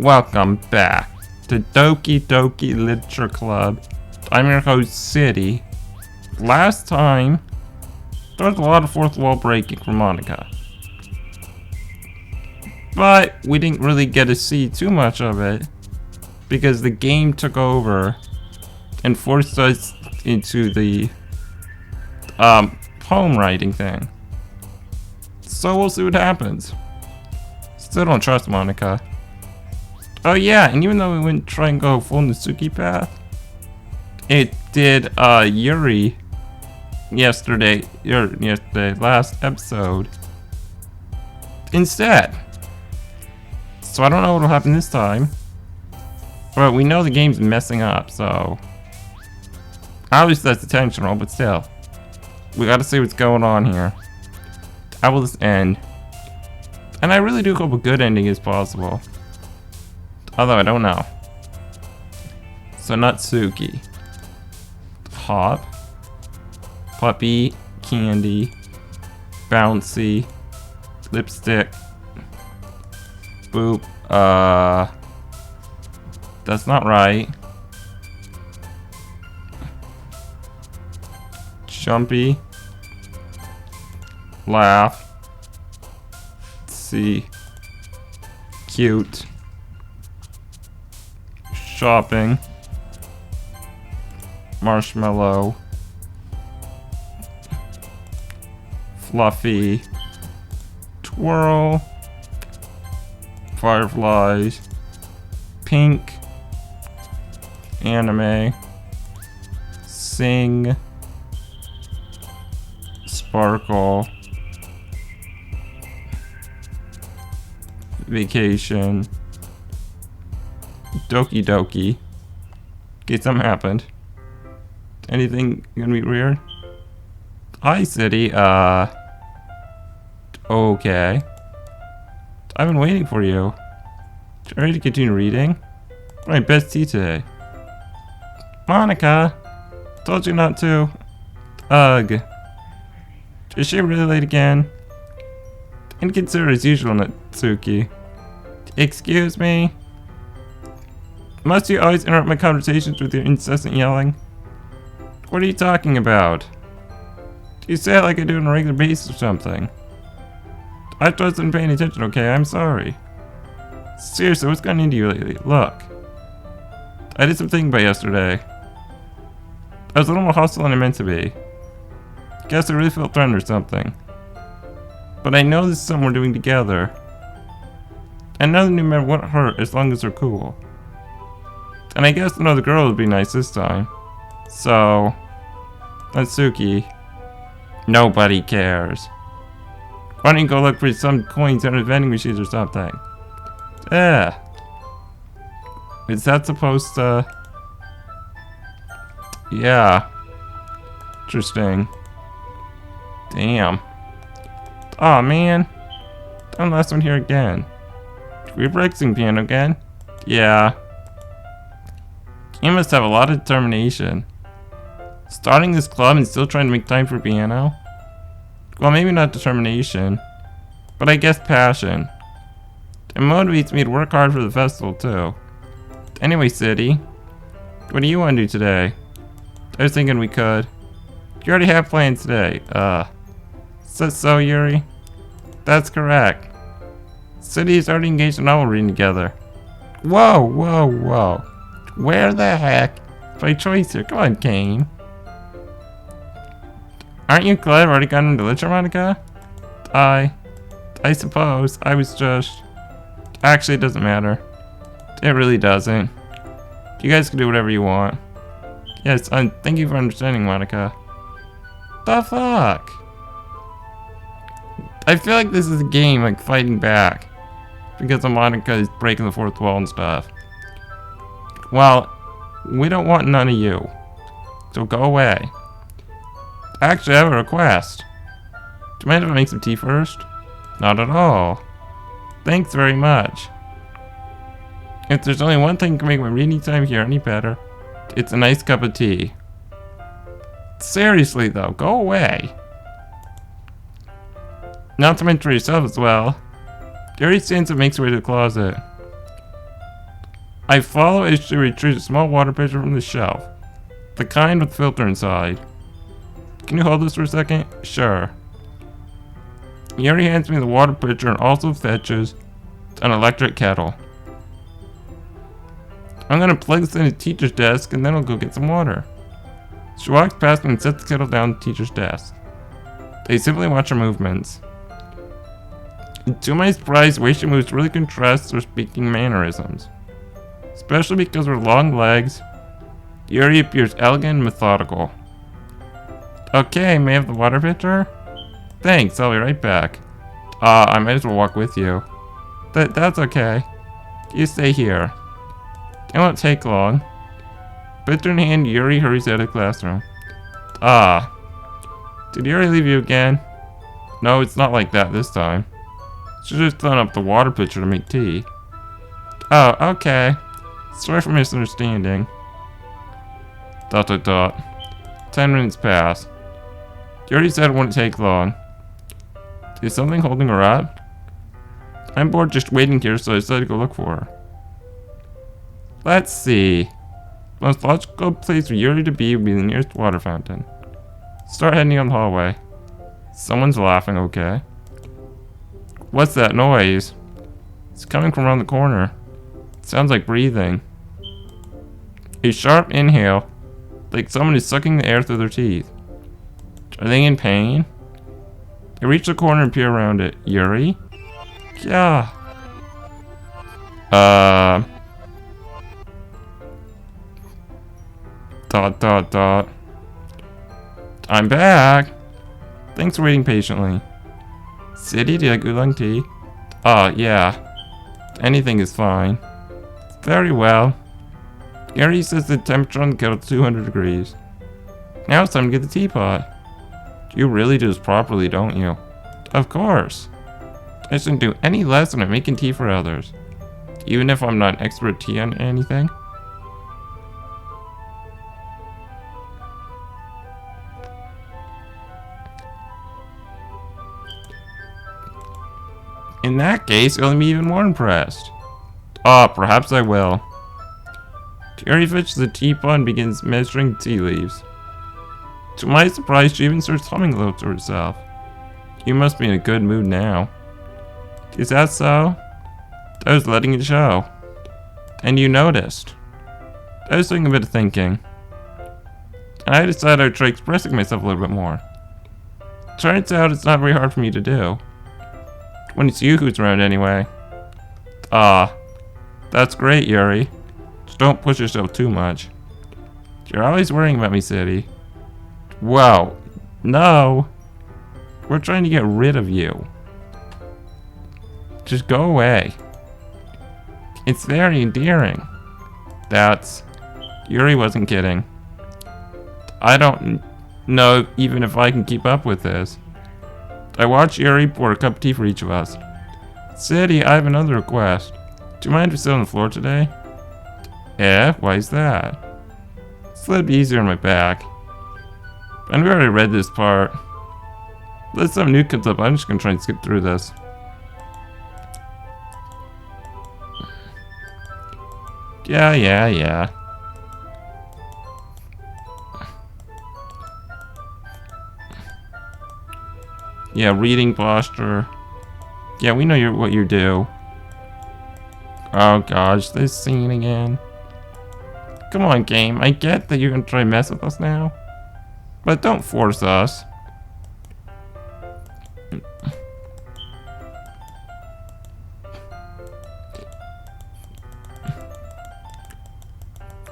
Welcome back to Doki Doki Literature Club. I'm your host, City. Last time, there was a lot of fourth wall breaking from Monica. But we didn't really get to see too much of it because the game took over and forced us into the poem writing thing. So we'll see what happens. Still don't trust Monica. Oh yeah, and even though we wouldn't try and go full Natsuki path, it did Yuri yesterday, last episode instead. So I don't know what'll happen this time. But we know the game's messing up, so obviously that's intentional, but still. We gotta see what's going on here. How will this end? And I really do hope a good ending is possible. Although I don't know. So Natsuki. Hop. Puppy. Candy. Bouncy. Lipstick. Boop. That's not right. Jumpy. Laugh. See. Cute. Shopping. Marshmallow. Fluffy. Twirl. Fireflies. Pink. Anime. Sing. Sparkle. Vacation. Doki Doki. Okay, something happened. Anything gonna be weird? Hi, City. Okay. I've been waiting for you. Ready to continue reading? My best tea today. Monica! Told you not to. Ugh. Is she really late again? Inconsiderate as usual, Natsuki. Excuse me? Must you always interrupt my conversations with your incessant yelling? What are you talking about? You say it like I do on a regular basis or something. I just wasn't paying attention, okay? I'm sorry. Seriously, what's gotten into you lately? Look. I did some thinking about yesterday. I was a little more hostile than I meant to be. Guess I really felt threatened or something. But I know this is something we're doing together. And another new member won't hurt as long as they're cool. And I guess another girl would be nice this time. So, Natsuki, nobody cares. Why don't you go look for some coins under the vending machines or something? Yeah. Is that supposed to... Yeah. Interesting. Damn. Aw, man. Don't last one here again. We're practicing piano again? Yeah. You must have a lot of determination. Starting this club and still trying to make time for piano? Well, maybe not determination, but I guess passion. It motivates me to work hard for the festival, too. Anyway, City, what do you want to do today? I was thinking we could. You already have plans today. So, Yuri? That's correct. City is already engaged in novel reading together. Whoa, whoa, whoa. Where the heck? By choice here. Come on, Kane. Aren't you glad I've already gotten into literature, Monica? I suppose. I was just... Actually, it doesn't matter. It really doesn't. You guys can do whatever you want. Yes, thank you for understanding, Monica. The fuck? I feel like this is a game, like, fighting back. Because of Monica is breaking the fourth wall and stuff. Well, we don't want none of you. So go away. Actually, I have a request. Do you mind if I make some tea first? Not at all. Thanks very much. If there's only one thing that can make my reading time here any better, it's a nice cup of tea. Seriously though, go away. Not to mention for yourself as well. Gary stands and makes her way to the closet. I follow as she retrieves a small water pitcher from the shelf. The kind with filter inside. Can you hold this for a second? Sure. Yuri hands me the water pitcher and also fetches an electric kettle. I'm gonna plug this in the teacher's desk and then I'll go get some water. She walks past me and sets the kettle down on the teacher's desk. They simply watch her movements. To my surprise, the way she moves really contrasts her speaking mannerisms. Especially because of her long legs, Yuri appears elegant and methodical. Okay, may I have the water pitcher? Thanks, I'll be right back. I might as well walk with you. That's okay. You stay here. It won't take long. Pitcher in hand, Yuri hurries out of the classroom. Did Yuri leave you again? No, it's not like that this time. She just thrown up the water pitcher to make tea. Oh, okay. Sorry for misunderstanding. ... 10 minutes pass. Yuri said it wouldn't take long. Is something holding her up? I'm bored just waiting here, so I decided to go look for her. Let's see. The most logical place for Yuri to be would be the nearest water fountain. Start heading down the hallway. Someone's laughing, okay. What's that noise? It's coming from around the corner. It sounds like breathing. A sharp inhale, like someone is sucking the air through their teeth. Are they in pain? I reach the corner and peer around it. Yuri? Yeah. I'm back. Thanks for waiting patiently. City, do you like oolong tea? Yeah. Anything is fine. Very well. Yuri says the temperature on the kettle is 200 degrees. Now it's time to get the teapot. You really do this properly, don't you? Of course. I shouldn't do any less than I'm making tea for others. Even if I'm not an expert tea on anything. In that case, you'll be even more impressed. Perhaps I will. Yuri fetches the teapot and begins measuring tea leaves. To my surprise, she even starts humming a little to herself. You must be in a good mood now. Is that so? I was letting it show. And you noticed. I was doing a bit of thinking. And I decided I'd try expressing myself a little bit more. Turns out it's not very hard for me to do. When it's you who's around anyway. That's great, Yuri. Just don't push yourself too much. You're always worrying about me, City. Whoa. No. We're trying to get rid of you. Just go away. It's very endearing. Yuri wasn't kidding. I don't know even if I can keep up with this. I watched Yuri pour a cup of tea for each of us. City, I have another request. Do you mind if we sit on the floor today? Why is that? It's a little bit easier on my back. And we already read this part. Unless something new comes up, I'm just gonna try and skip through this. Yeah. Yeah, reading posture. Yeah, we know what you do. Oh gosh, this scene again. Come on, game. I get that you're gonna try and mess with us now. But don't force us.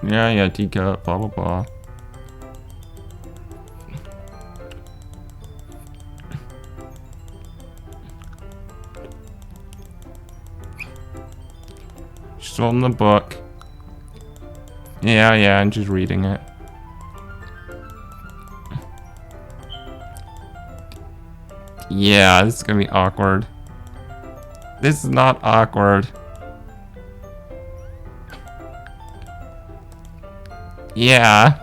Yeah, teacup, blah blah blah. She's holding the book. Yeah, and she's reading it. Yeah, this is gonna be awkward. This is not awkward. Yeah.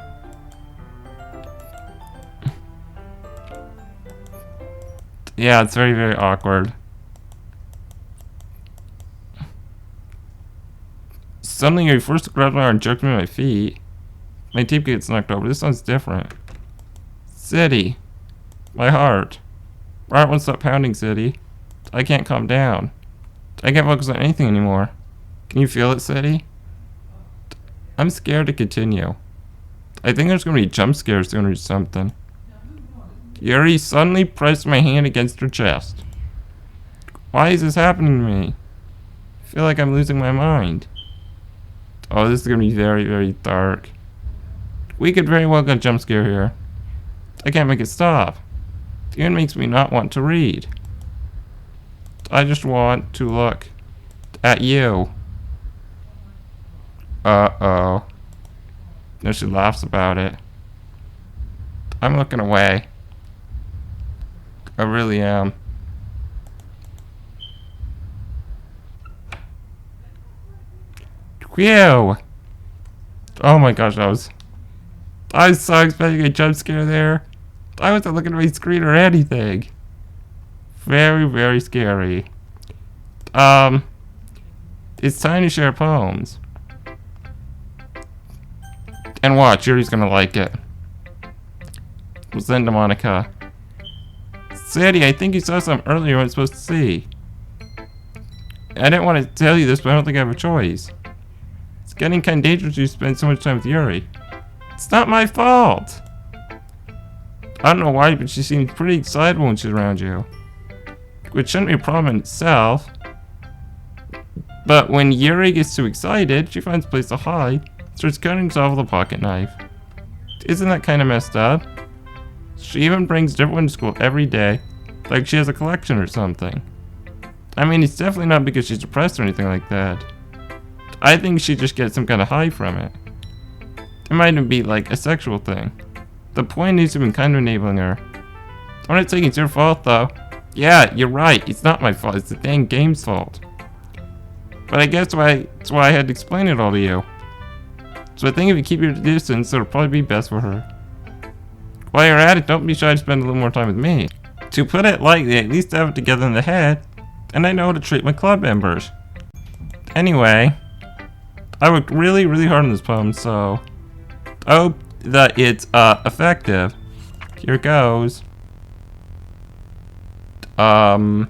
Yeah, it's very, very awkward. Suddenly Yuri forced to grab my arm and jerked me on my feet. My tape gets knocked over. This sounds different. City. My heart. My heart won't stop pounding, City. I can't calm down. I can't focus on anything anymore. Can you feel it, City? I'm scared to continue. I think there's going to be jump scares soon or something. Yuri suddenly pressed my hand against her chest. Why is this happening to me? I feel like I'm losing my mind. Oh, this is going to be very, very dark. We could very well get a jump scare here. I can't make it stop. It even makes me not want to read. I just want to look at you. Uh-oh. No, she laughs about it. I'm looking away. I really am. Phew! Oh my gosh, I was so expecting a jump scare there. I wasn't looking at my screen or anything. Very, very scary. It's time to share poems. And watch, Yuri's gonna like it. We'll send to Monica. Sadie, I think you saw something earlier you weren't supposed to see. I didn't want to tell you this, but I don't think I have a choice. It's getting kind of dangerous you spend so much time with Yuri. It's not my fault! I don't know why, but she seems pretty excitable when she's around you. Which shouldn't be a problem in itself. But when Yuri gets too excited, she finds a place to hide, starts cutting herself with a pocket knife. Isn't that kind of messed up? She even brings different ones to school every day, like she has a collection or something. I mean, it's definitely not because she's depressed or anything like that. I think she just gets some kind of high from it. It might even be like a sexual thing. The point is to be kind of enabling her. I'm not saying it's your fault though. Yeah, you're right, it's not my fault, it's the dang game's fault. But I guess that's why I had to explain it all to you. So I think if you keep your distance, it'll probably be best for her. While you're at it, don't be shy to spend a little more time with me. To put it lightly, at least I have it together in the head, and I know how to treat my club members. Anyway, I worked really, really hard on this poem, so I hope that it's effective. Here goes. Okay.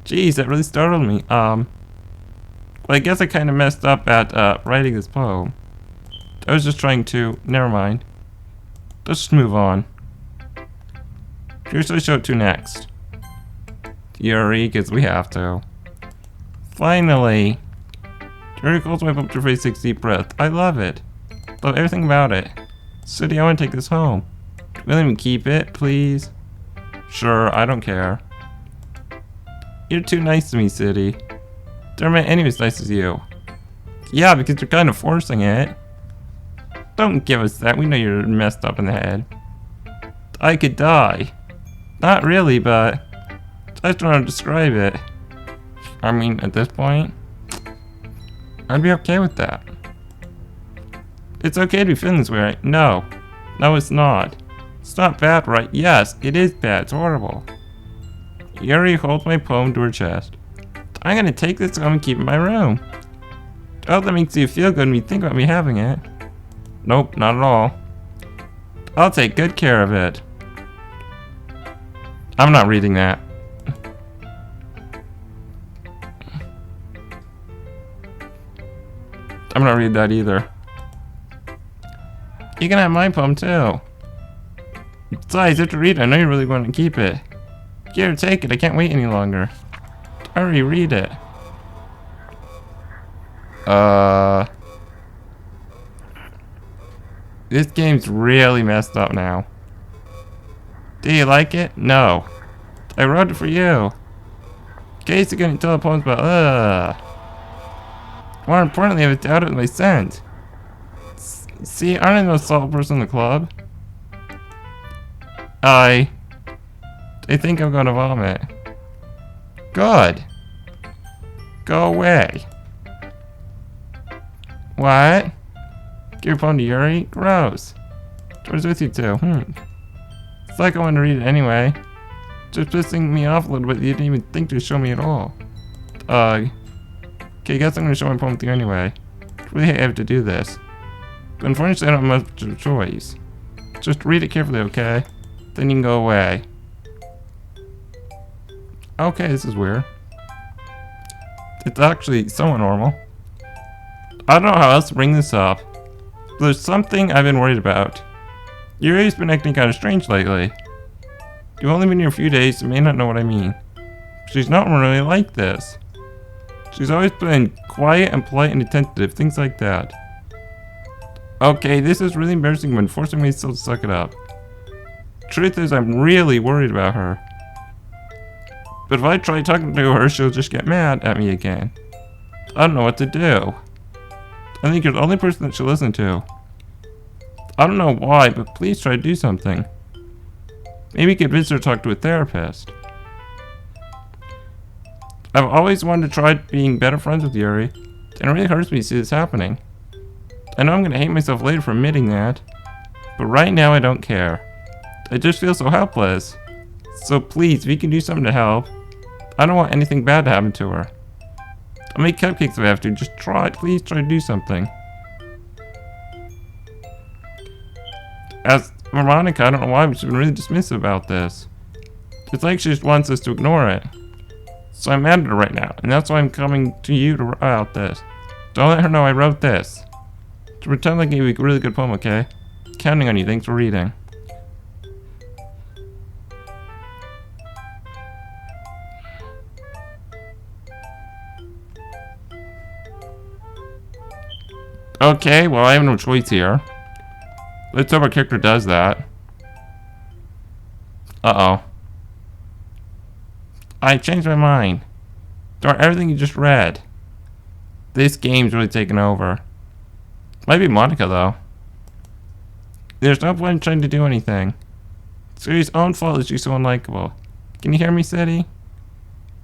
Jeez, that really startled me. Well, I guess I kind of messed up at writing this poem. I was just trying to. Never mind. Let's just move on. Here's what I show it to next. Yuri, because we have to. Finally! Yuri calls my puppet to face 6 deep breath. I love it. Love everything about it. City, I want to take this home. Will you keep it, please? Sure, I don't care. You're too nice to me, City. There aren't anyone as nice as you. Yeah, because you're kind of forcing it. Don't give us that. We know you're messed up in the head. I could die. Not really, but I just don't know how to describe it. I mean, at this point, I'd be okay with that. It's okay to be feeling this way, right? No. No, it's not. It's not bad, right? Yes, it is bad. It's horrible. Yuri holds my poem to her chest. I'm gonna take this home and keep it in my room. Oh, that makes you feel good when you think about me having it. Nope, not at all. I'll take good care of it. I'm not reading that. I'm not reading that either. You can have my poem too. Besides, you have to read it. I know you're really going to keep it. Here, take it. I can't wait any longer. Hurry, read it. This game's really messed up now. Do you like it? No. I wrote it for you. In case you're gonna tell poems about More importantly, I have doubt it with my scent. See, aren't I the most thoughtful person in the club? I think I'm gonna vomit. Good. Go away. What? Give your poem to Yuri? Gross. What's with you two? It's like I want to read it anyway. Just pissing me off a little bit. You didn't even think to show me at all. Okay, guess I'm gonna share my poem with you anyway. Really hate I have to do this. But unfortunately, I don't have much of a choice. Just read it carefully, okay? Then you can go away. Okay, this is weird. It's actually somewhat normal. I don't know how else to bring this up. But there's something I've been worried about. Yuri's been acting kind of strange lately. You've only been here a few days, so you may not know what I mean. She's not really like this. She's always been quiet and polite and attentive, things like that. Okay, this is really embarrassing, but forcing me still to suck it up. Truth is, I'm really worried about her. But if I try talking to her, she'll just get mad at me again. I don't know what to do. I think you're the only person that she'll listen to. I don't know why, but please try to do something. Maybe convince her to talk to a therapist. I've always wanted to try being better friends with Yuri, and it really hurts me to see this happening. I know I'm gonna hate myself later for admitting that, but right now I don't care. I just feel so helpless. So please, if you can do something to help, I don't want anything bad to happen to her. I'll make cupcakes if I have to, just try, please try to do something. As for Monica, I don't know why, but she's been really dismissive about this. It's like she just wants us to ignore it. So I'm mad at her right now, and that's why I'm coming to you to write out this. Don't let her know I wrote this. To pretend like it would be a really good poem, okay? Counting on you, thanks for reading. Okay, well I have no choice here. Let's hope our character does that. Uh-oh. I changed my mind. Darn everything you just read. This game's really taken over. Might be Monica, though. There's no point in trying to do anything. It's Suri's own fault that she's so unlikable. Can you hear me, City?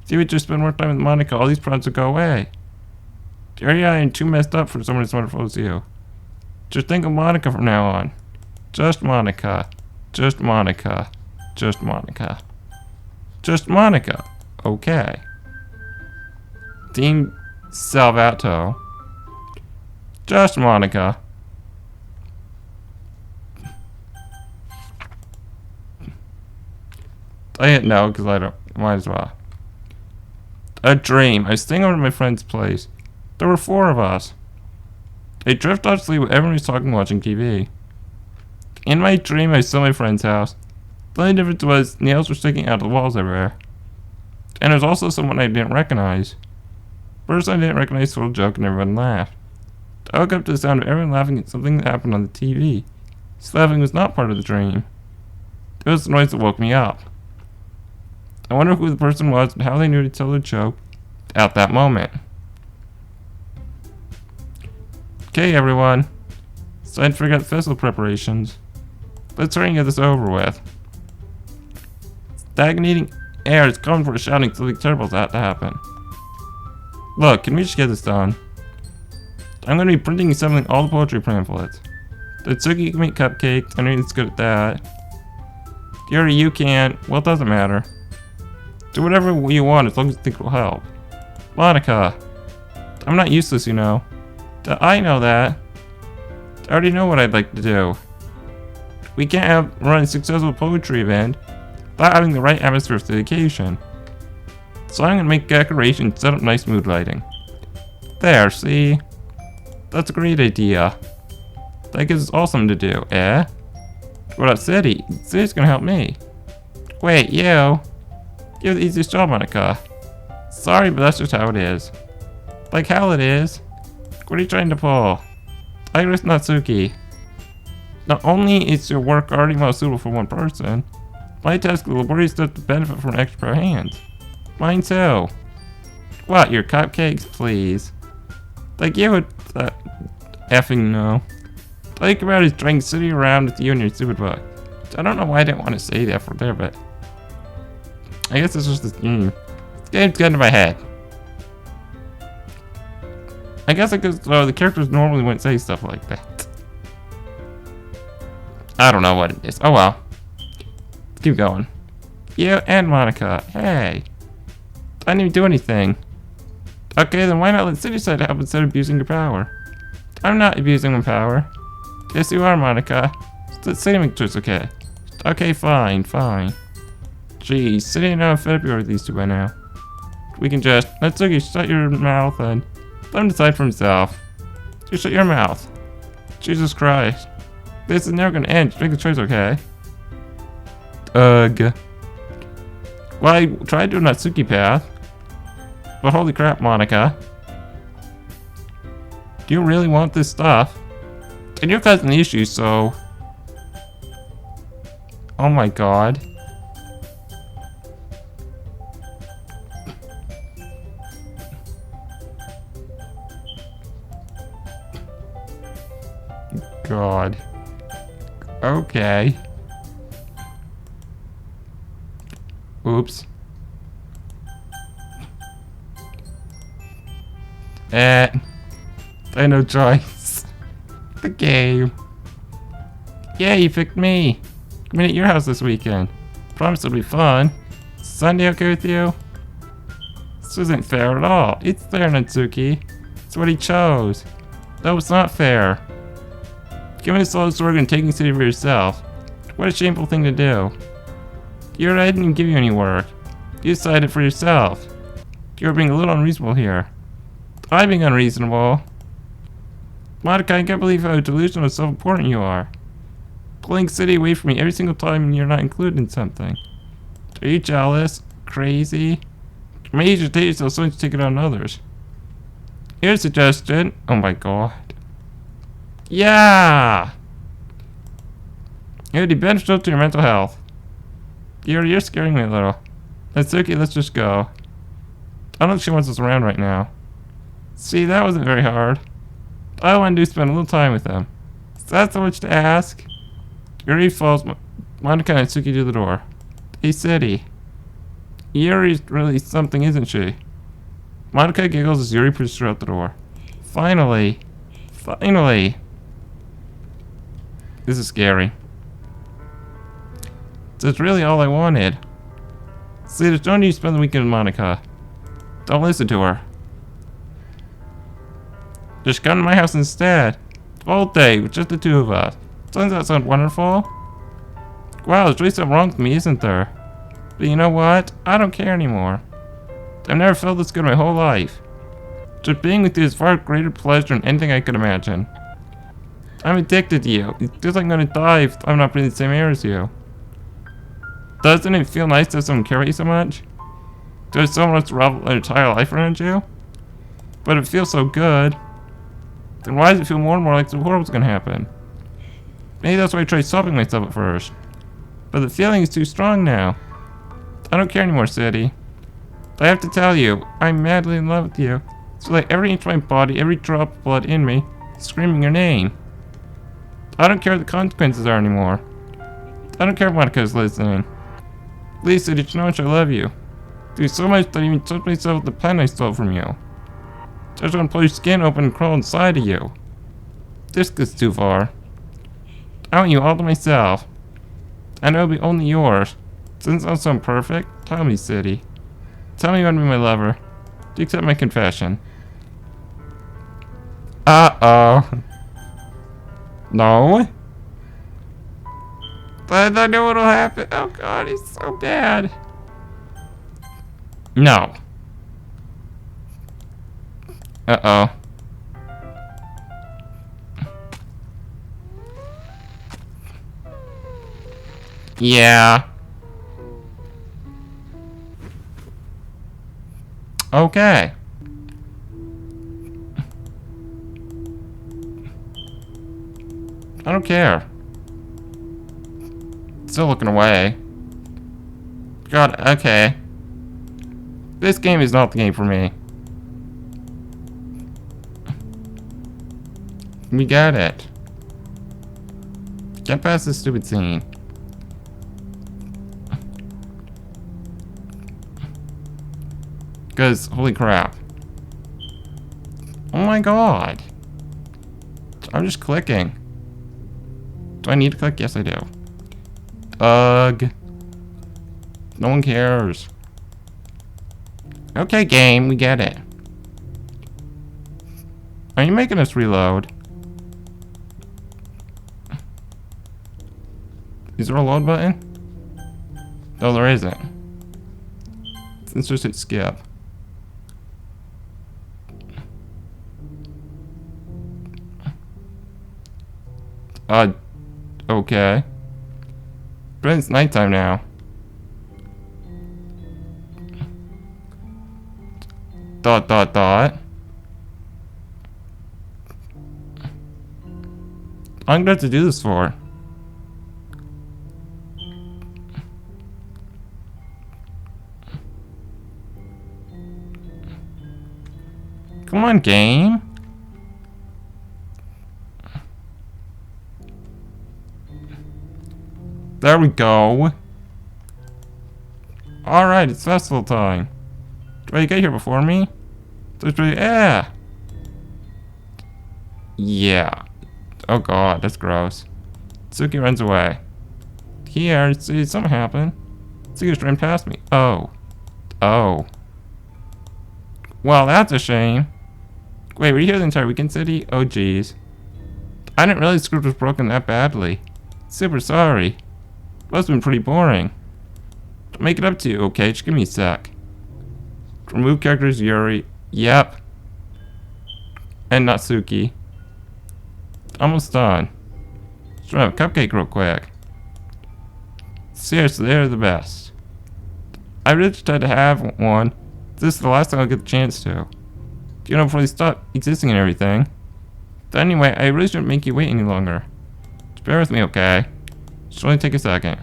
If you would just spend more time with Monica, all these problems would go away. Yuri and I am too messed up for someone as wonderful as you. Just think of Monica from now on. Just Monica. Just Monica. Just Monica. Just Monica. Okay. Team Salvato. Just Monica. I hit no because I don't. Might as well. A dream. I was staying over at my friend's place. There were 4 of us. I drifted off to sleep while everyone was talking and watching TV. In my dream, I was still at my friend's house. The only difference was nails were sticking out of the walls everywhere. And there was also someone I didn't recognize. First, I didn't recognize the little joke and everyone laughed. I woke up to the sound of everyone laughing at something that happened on the TV. This laughing was not part of the dream. It was the noise that woke me up. I wonder who the person was and how they knew to tell the joke at that moment. Okay, everyone. It's time to figure out festival preparations. Let's hurry and get this over with. Stagnating air is coming for a shouting something terrible is about to happen. Look, can we just get this done? I'm going to be printing and assembling all the poetry pamphlets. Tatsuki can make cupcakes, I know he's good at that. Yuri, you can't. Well, it doesn't matter. Do whatever you want as long as you think it will help. Monica. I'm not useless, you know. I know that. I already know what I'd like to do. We can't run a successful poetry event without having the right atmosphere for the occasion. So I'm going to make decorations and set up nice mood lighting. There, see? That's a great idea. That gives us all something to do, eh? What about City? City's going to help me. Wait, you? You have the easiest job, Monica. Sorry, but that's just how it is. Like how it is? What are you trying to pull? Iris Natsuki. Not only is your work already well suitable for one person, my task is laborious enough to benefit from an extra pair of hands. Mine too. What, your cupcakes, please? Like you would, effing no. Think about is trying City around with you and your stupid book. I don't know why I didn't want to say that for there, but I guess it's just this game. This game's getting to my head. I guess because the characters normally wouldn't say stuff like that. I don't know what it is. Oh well. Let's keep going. You and Monica. Hey. I didn't even do anything. Okay, then why not let City Side help instead of abusing your power? I'm not abusing my power. Yes, you are, Monica. City makes choice, okay? Okay, fine, fine. Jeez, City and I are fed up with these two by now. We can just... Natsuki, shut your mouth and let him decide for himself. Just shut your mouth. Jesus Christ. This is never gonna end. Just make the choice, okay? Ugh. Well, I tried doing Natsuki path. But holy crap, Monica. Do you really want this stuff? And you're causing the issue, so... Oh my god. God. Okay. Oops. I had no choice. The game. Yeah, you picked me. I'm at your house this weekend. Promise it'll be fun. Sunday okay with you? This isn't fair at all. It's fair, Natsuki. It's what he chose. No, it's not fair. Giving us all this work and taking city for yourself. What a shameful thing to do. You're right, I didn't even give you any work. You decided for yourself. You're being a little unreasonable here. I'm being unreasonable. Monica, I can't believe how delusional and self-important you are. Pulling City away from me every single time you're not included in something. Are you jealous? Crazy? Maybe you should take yourself so much to take it on others. Here's a suggestion. Oh my god. Yeah! It would be beneficial to your mental health. You're scaring me a little. Natsuki, let's just go. I don't think she wants us around right now. See, that wasn't very hard. All I want to do is spend a little time with them. Is that so much to ask? Yuri follows Monica and Natsuki to the door. Hey, City. Yuri's really something, isn't she? Monica giggles as Yuri pushes her out the door. Finally. Finally. This is scary. That's really all I wanted. See, there's no need to spend the weekend with Monica. Don't listen to her. Just come to my house instead. All day, with just the two of us. Doesn't that sound wonderful? Wow, there's really something wrong with me, isn't there? But you know what? I don't care anymore. I've never felt this good in my whole life. Just being with you is far greater pleasure than anything I could imagine. I'm addicted to you. It feels like I'm gonna die if I'm not breathing the same air as you. Doesn't it feel nice to have someone care about you so much? There's someone else to revel their entire life around you? But it feels so good. Then why does it feel more and more like something horrible's gonna happen? Maybe that's why I tried stopping myself at first. But the feeling is too strong now. I don't care anymore, City. I have to tell you, I'm madly in love with you. It's like every inch of my body, every drop of blood in me, screaming your name. I don't care what the consequences are anymore. I don't care if Monica is listening. Please, City, you know how much I love you. Do so much that I even touched myself with the pen I stole from you. I just want to pull your skin open and crawl inside of you. This gets too far. I want you all to myself. I know it'll be only yours. Since I'm so perfect, tell me, City. Tell me you want to be my lover. Do you accept my confession? Uh-oh. No? But I know what'll happen. Oh god, he's so bad. No. Uh-oh. Yeah. Okay. I don't care. Still looking away. God, okay. This game is not the game for me. We got it. Get past this stupid scene. Because, holy crap. Oh my god. I'm just clicking. Do I need to click? Yes, I do. Ugh. No one cares. Okay, game, we get it. Are you making us reload? Is there a load button? No, there isn't. Let's just hit skip. Okay. But it's nighttime now. Dot. I'm gonna have to do this for. Come on, game. There we go. Alright, it's festival time. Did you get here before me? Yeah. Yeah. Oh god, that's gross. Suki runs away. Here, see, something happened. Suki just ran past me. Oh. Well, that's a shame. Wait, were you here the entire weekend, City? Oh jeez. I didn't realize the script was broken that badly. Super sorry. Must have been pretty boring. I'll make it up to you, okay? Just give me a sec. Remove characters, Yuri. Yep. And Natsuki. Almost done. Just have a cupcake real quick. Seriously, they're the best. I really just had to have one. This is the last time I'll get the chance to. You know, before they stop existing and everything. But anyway, I really shouldn't make you wait any longer. Just bear with me, okay? Should only take a second.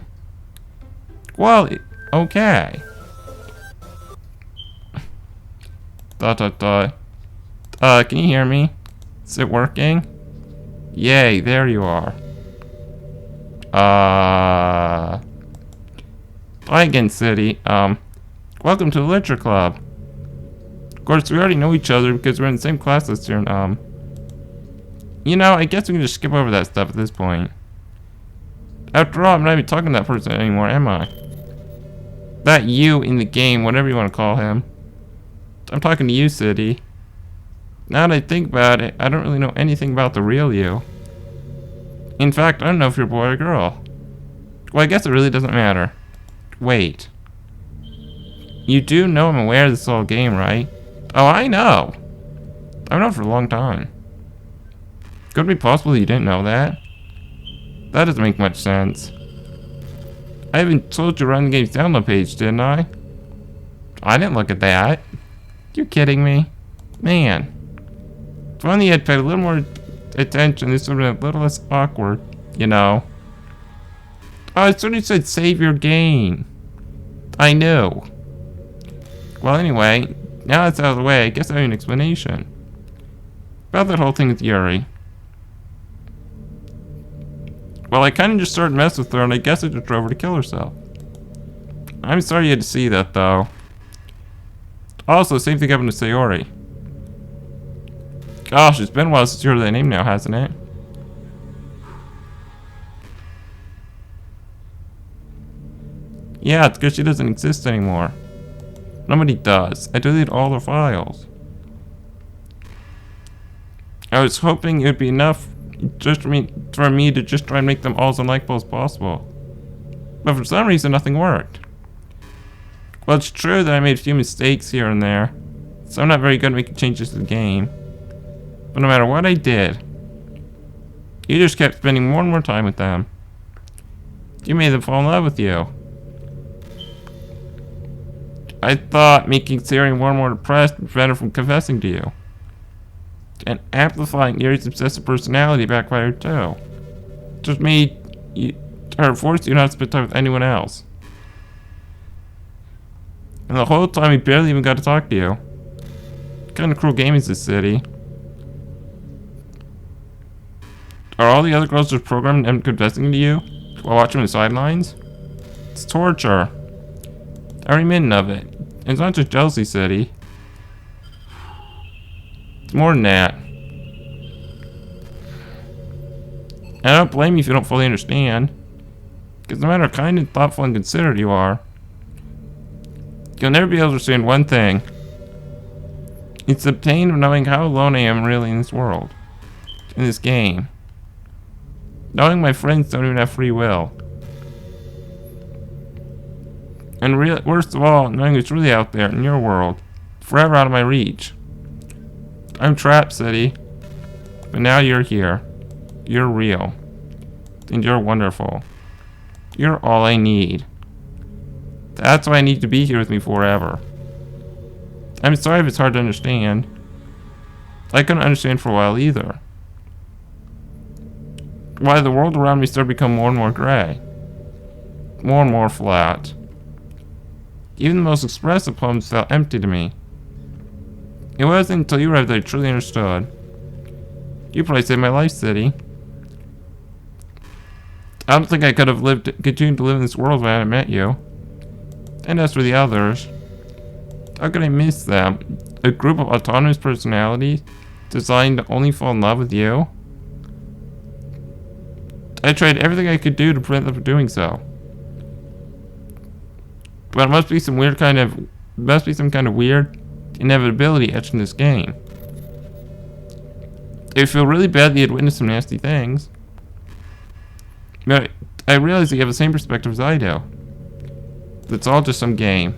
Well, okay. Can you hear me? Is it working? Yay, there you are. Hi again, City. Welcome to the Literature Club. Of course, we already know each other because we're in the same class list here, and, you know, I guess we can just skip over that stuff at this point. After all, I'm not even talking to that person anymore, am I? That you in the game, whatever you want to call him. I'm talking to you, City. Now that I think about it, I don't really know anything about the real you. In fact, I don't know if you're a boy or a girl. Well, I guess it really doesn't matter. Wait. You do know I'm aware of this whole game, right? Oh, I know. I've known for a long time. Could it be possible you didn't know that? That doesn't make much sense. I even told you to run the game's download page, didn't I? I didn't look at that. You're kidding me? Man. If only you had paid a little more attention, this would have been a little less awkward, you know. Oh, I sort of said save your game. I know. Well, anyway, now it's out of the way, I guess I have an explanation. About that whole thing with Yuri. Well, I kind of just started messing with her, and I guess I just drove her to kill herself. I'm sorry you had to see that, though. Also, same thing happened to Sayori. Gosh, it's been a while since you heard that name now, hasn't it? Yeah, it's because she doesn't exist anymore. Nobody does. I deleted all her files. I was hoping it would be enough just for me to just try and make them all as unlikable as possible. But for some reason, nothing worked. Well, it's true that I made a few mistakes here and there, so I'm not very good at making changes to the game. But no matter what I did, you just kept spending more and more time with them. You made them fall in love with you. I thought making Siri more and more depressed would prevent her from confessing to you. And amplifying Yuri's obsessive personality backfired too. Just made her force you not to spend time with anyone else. And the whole time we barely even got to talk to you. What kind of cruel game is this, City? Are all the other girls just programmed and confessing to you while watching the sidelines? It's torture. Every minute of it. And it's not just jealousy, City. It's more than that. And I don't blame you if you don't fully understand. Because no matter how kind and thoughtful and considerate you are, you'll never be able to understand one thing. It's the pain of knowing how alone I am really in this world. In this game. Knowing my friends don't even have free will. And worst of all, knowing it's really out there in your world. Forever out of my reach. I'm trapped, City. But now you're here. You're real. And you're wonderful. You're all I need. That's why I need to be here with me forever. I'm sorry if it's hard to understand. I couldn't understand for a while either. Why the world around me started to become more and more gray. More and more flat. Even the most expressive poems felt empty to me. It wasn't until you arrived that I truly understood. You probably saved my life, City. I don't think I could have continued to live in this world if I hadn't met you. And as for the others, how could I miss them? A group of autonomous personalities designed to only fall in love with you? I tried everything I could do to prevent them from doing so. But it must be some kind of weird inevitability etched in this game. I feel really bad that you had witnessed some nasty things. But I realize that you have the same perspective as I do. It's all just some game.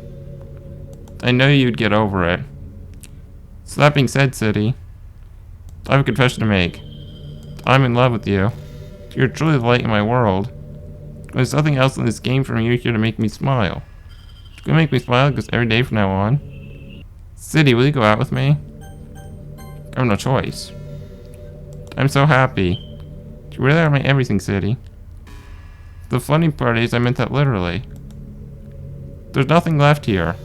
I know you'd get over it. So that being said, City, I have a confession to make. I'm in love with you. You're truly the light in my world. There's nothing else in this game from you here to make me smile. You're gonna make me smile because every day from now on. City, will you go out with me? I have no choice. I'm so happy. You really are my everything, City. The funny part is I meant that literally. There's nothing left here.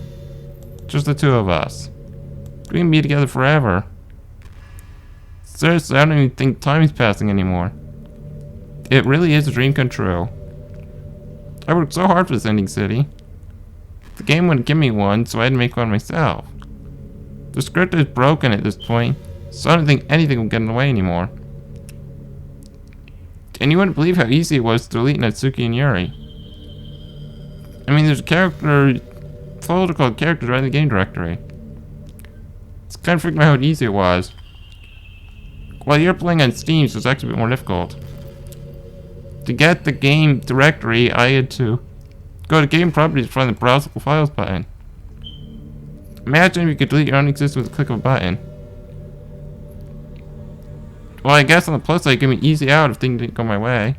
Just the two of us. We can be together forever. Seriously, I don't even think time is passing anymore. It really is a dream come true. I worked so hard for this ending, City. The game wouldn't give me one, so I had to make one myself. The script is broken at this point, so I don't think anything will get in the way anymore. And you wouldn't believe how easy it was to delete Natsuki and Yuri. I mean, there's a folder called characters right in the game directory. It's kind of freaking me out how easy it was. While you're playing on Steam, so it's actually a bit more difficult. To get the game directory, I had to go to game properties to find the browsable files button. Imagine if you could delete your own existence with a click of a button. Well, I guess on the plus side, it gave me easy out if things didn't go my way.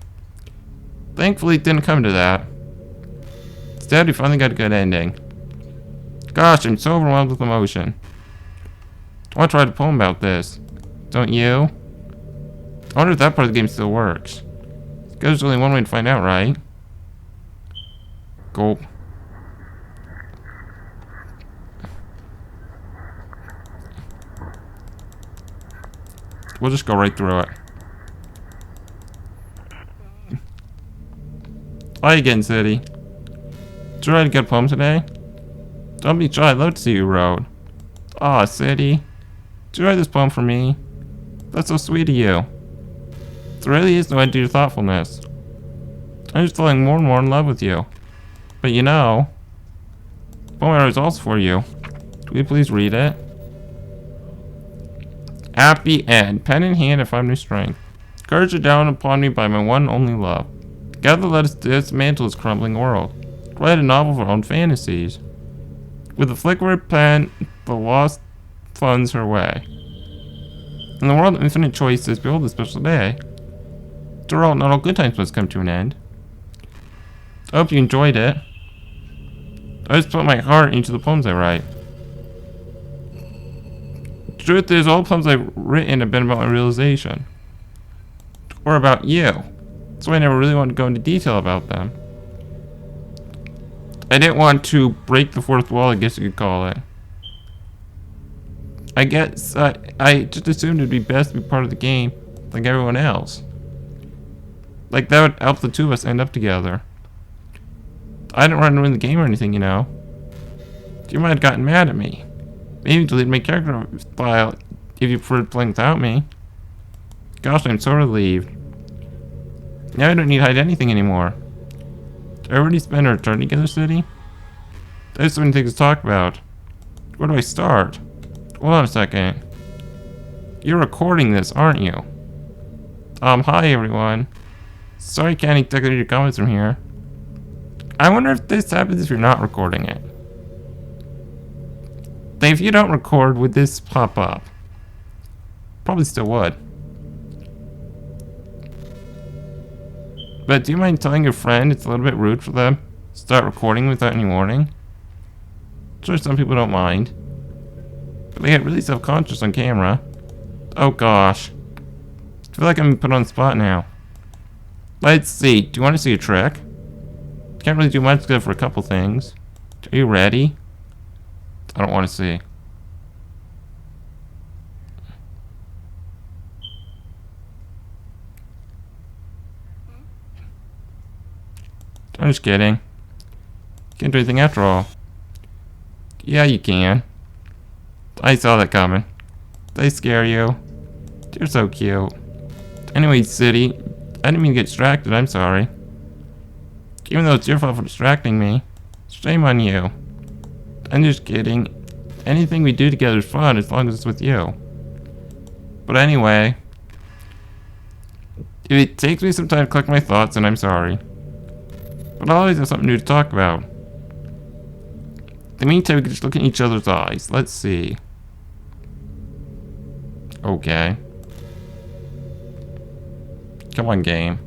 Thankfully, it didn't come to that. Instead, we finally got a good ending. Gosh, I'm so overwhelmed with emotion. I want to write a poem about this. Don't you? I wonder if that part of the game still works. Because there's only one way to find out, right? Gulp. We'll just go right through it. Hi again, City. Did you write a good poem today? Don't be shy, I'd love to see you wrote. Aw, City. Did you write this poem for me? That's so sweet of you. There really is no end to your thoughtfulness. I'm just falling more and more in love with you. But you know, the poem I wrote is also for you. Will you please read it? Happy end. Pen in hand, I find new strength. Courage is down upon me by my one and only love. Together let us dismantle this crumbling world. Write a novel of our own fantasies. With a flicker of pen, the lost funds her way. In the world of infinite choices, behold the special day. After all, not all good times must come to an end. I hope you enjoyed it. I just put my heart into the poems I write. The truth is, all the poems I've written have been about my realization. Or about you. So I never really wanted to go into detail about them. I didn't want to break the fourth wall, I guess you could call it. I guess I just assumed it'd be best to be part of the game like everyone else. Like that would help the two of us end up together. I didn't want to win the game or anything, you know. You might have gotten mad at me. Maybe delete my character file if you preferred playing without me. Gosh, I'm so relieved. Now I don't need to hide anything anymore. Did I already spend our time together, City? There's so many things to talk about. Where do I start? Hold on a second. You're recording this, aren't you? Hi everyone. Sorry can't exactly read your comments from here. I wonder if this happens if you're not recording it. If you don't record, would this pop up? Probably still would. But do you mind telling your friend it's a little bit rude for them to start recording without any warning? Sure, some people don't mind. But they get really self-conscious on camera. Oh gosh. I feel like I'm put on the spot now. Let's see. Do you want to see a trick? Can't really do much good for a couple things. Are you ready? I don't want to see. I'm just kidding. Can't do anything after all. Yeah, you can. I saw that coming. Did I scare you? You're so cute. Anyway, City, I didn't mean to get distracted, I'm sorry. Even though it's your fault for distracting me, shame on you. I'm just kidding. Anything we do together is fun as long as it's with you. But anyway, if it takes me some time to collect my thoughts, then I'm sorry. But I'll always have something new to talk about. In the meantime, we can just look in each other's eyes. Let's see. Okay. Come on, game.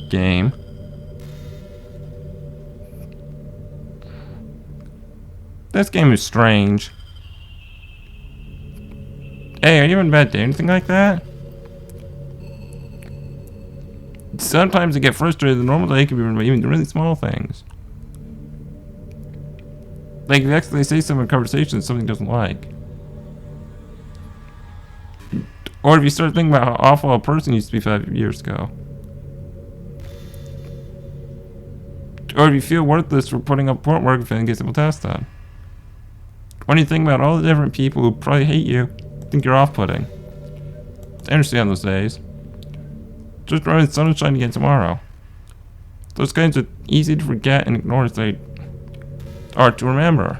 Game. This game is strange. Hey, are you in bed? Anything like that? Sometimes I get frustrated. The normal day can be ruined by even really small things. Like if you accidentally say something in conversation something doesn't like. Or if you start thinking about how awful a person used to be 5 years ago. Or if you feel worthless for putting up important work and get simple tasks done. When you think about all the different people who probably hate you, think you're off-putting. I understand those days. Just remember the sun will shine again tomorrow. Those kinds are easy to forget and ignore as they are to remember.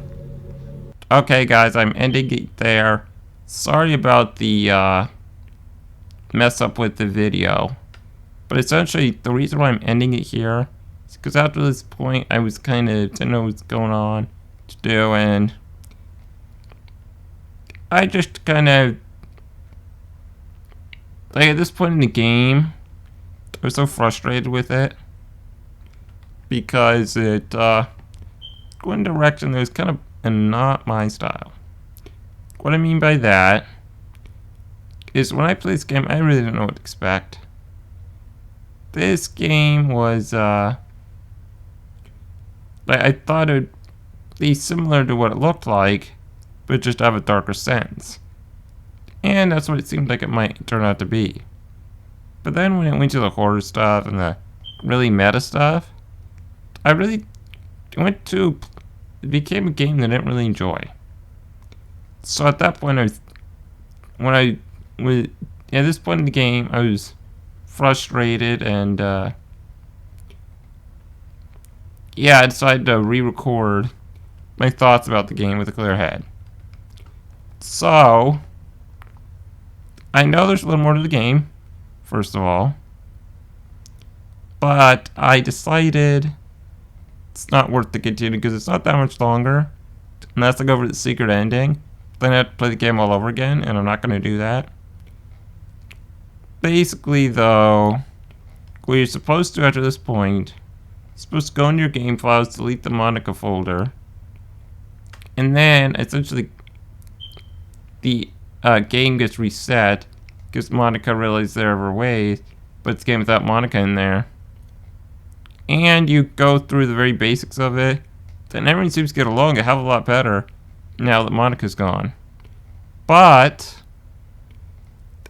Okay guys, I'm ending it there. Sorry about the mess up with the video. But essentially, the reason why I'm ending it here is because after this point, I was didn't know what's going on to do, and I just like at this point in the game, I was so frustrated with it because it went in a direction that was kind of not my style. What I mean by that is when I play this game, I really didn't know what to expect. This game was like I thought it would be similar to what it looked like, but just have a darker sense. And that's what it seemed like it might turn out to be. But then when it went to the horror stuff and the really meta stuff, it became a game that I didn't really enjoy. So at that point, at this point in the game, I was frustrated and, yeah, I decided to re-record my thoughts about the game with a clear head. So, I know there's a little more to the game, first of all, but I decided it's not worth the continue because it's not that much longer, unless I go over the secret ending. Then I have to play the game all over again, and I'm not going to do that. Basically, though, what you're supposed to after this point, you're supposed to go into your game files, delete the Monica folder, and then essentially the game gets reset because Monica realizes they're of her ways, but it's a game without Monica in there. And you go through the very basics of it, then everyone seems to get along a hell of a lot better now that Monica's gone. But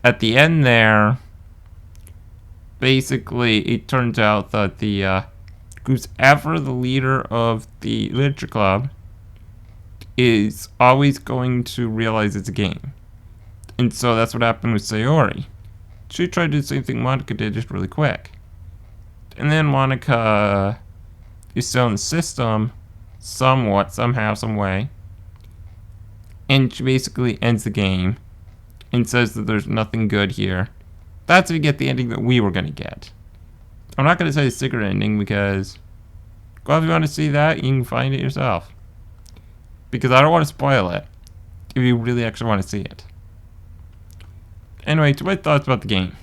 at the end there, basically it turns out that the who's ever the leader of the literature club is always going to realize it's a game. And so that's what happened with Sayori. She tried to do the same thing Monica did, just really quick. And then Monica is still in the system, somewhat, somehow, some way. And she basically ends the game and says that there's nothing good here. That's if you get the ending that we were going to get. I'm not going to say the secret ending because, well, if you want to see that, you can find it yourself. Because I don't want to spoil it if you really actually want to see it. Anyway, to my thoughts about the game.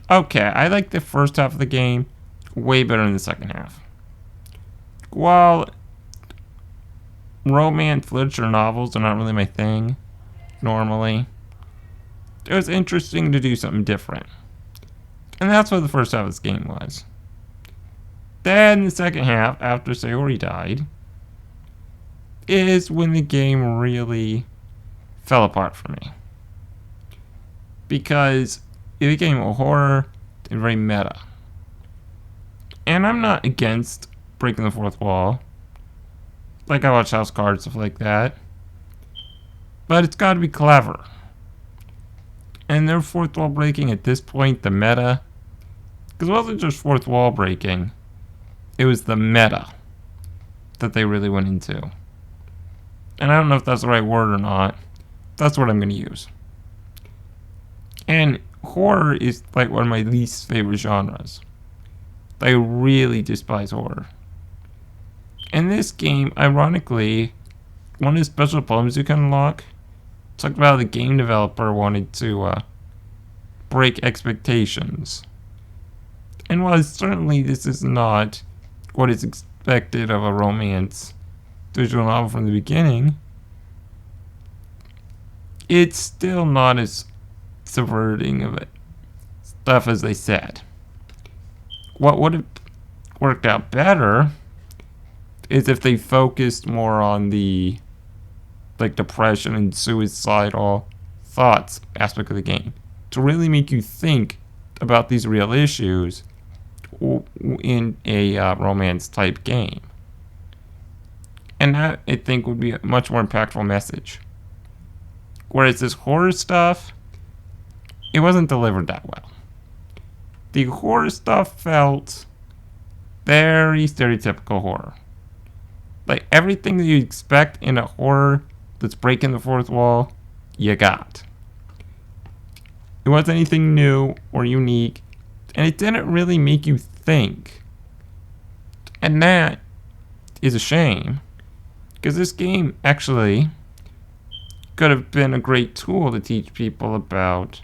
Okay, I like the first half of the game way better than the second half. While romance literature novels are not really my thing, normally, it was interesting to do something different. And that's what the first half of this game was. Then the second half, after Sayori died, is when the game really fell apart for me. Because it became a horror and very meta. And I'm not against breaking the fourth wall. Like I watch House Cards, stuff like that. But it's got to be clever. And their fourth wall breaking at this point, the meta. Because it wasn't just fourth wall breaking. It was the meta that they really went into. And I don't know if that's the right word or not. That's what I'm going to use. And horror is like one of my least favorite genres. I really despise horror. In this game, ironically, one of the special poems you can unlock talked about how the game developer wanted to break expectations. And while certainly this is not what is expected of a romance visual novel from the beginning, it's still not as subverting of it stuff as they said. What would have worked out better is if they focused more on the like depression and suicidal thoughts aspect of the game to really make you think about these real issues in a romance type game. And that, I think, would be a much more impactful message. Whereas this horror stuff, it wasn't delivered that well. The horror stuff felt very stereotypical horror. Like everything that you expect in a horror that's breaking the fourth wall, you got. It wasn't anything new or unique, and it didn't really make you think. And that is a shame, because this game actually could have been a great tool to teach people about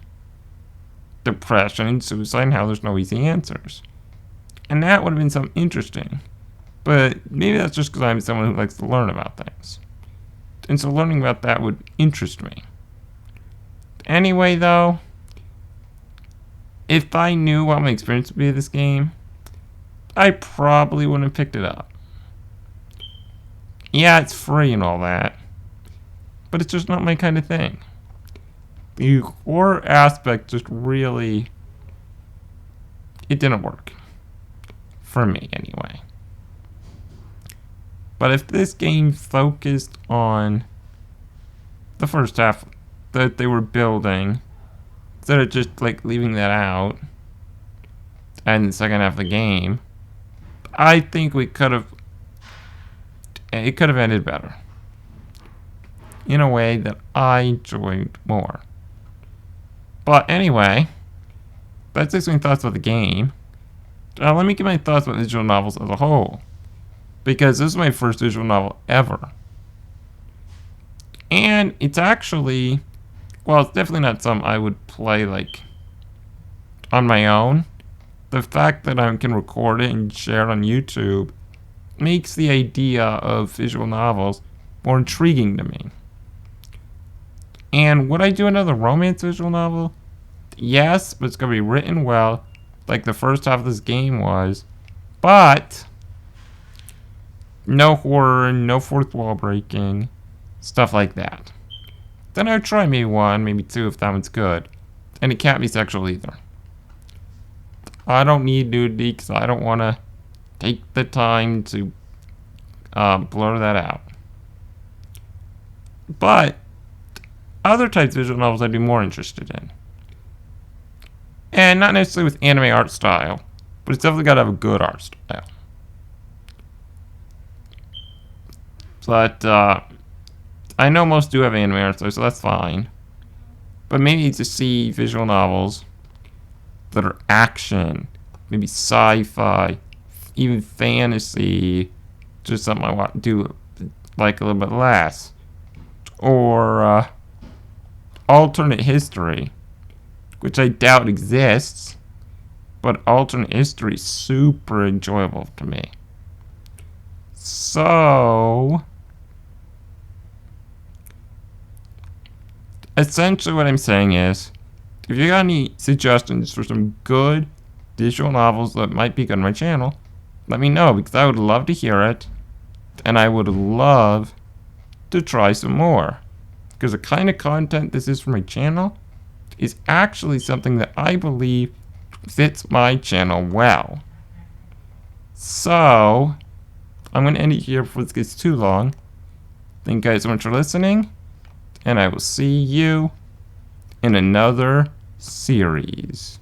depression and suicide and how there's no easy answers. And that would have been something interesting. But maybe that's just because I'm someone who likes to learn about things. And so learning about that would interest me. Anyway, though, if I knew what my experience would be of this game, I probably wouldn't have picked it up. Yeah, it's free and all that, but it's just not my kind of thing. The horror aspect just really, it didn't work. For me, anyway. But if this game focused on the first half that they were building, instead of just like leaving that out, and the second half of the game, I think it could have ended better. In a way that I enjoyed more. But anyway, that's just my thoughts about the game. Let me give my thoughts about visual novels as a whole. Because this is my first visual novel ever. And it's actually, well, it's definitely not something I would play like on my own. The fact that I can record it and share it on YouTube makes the idea of visual novels more intriguing to me. And would I do another romance visual novel? Yes, but it's going to be written well, like the first half of this game was. But no horror, no fourth wall breaking, stuff like that. Then I'd try maybe one, maybe two if that one's good. And it can't be sexual either. I don't need nudity because I don't want to take the time to blur that out. But other types of visual novels I'd be more interested in. And not necessarily with anime art style, but it's definitely got to have a good art style. But I know most do have anime art, so that's fine. But maybe to see visual novels that are action, maybe sci-fi, even fantasy, just something I want to do like a little bit less. Or alternate history, which I doubt exists, but alternate history is super enjoyable to me. So essentially what I'm saying is, if you got any suggestions for some good visual novels that might be good on my channel, let me know, because I would love to hear it, and I would love to try some more. Because the kind of content this is for my channel is actually something that I believe fits my channel well. So I'm going to end it here before this gets too long. Thank you guys so much for listening, and I will see you in another series.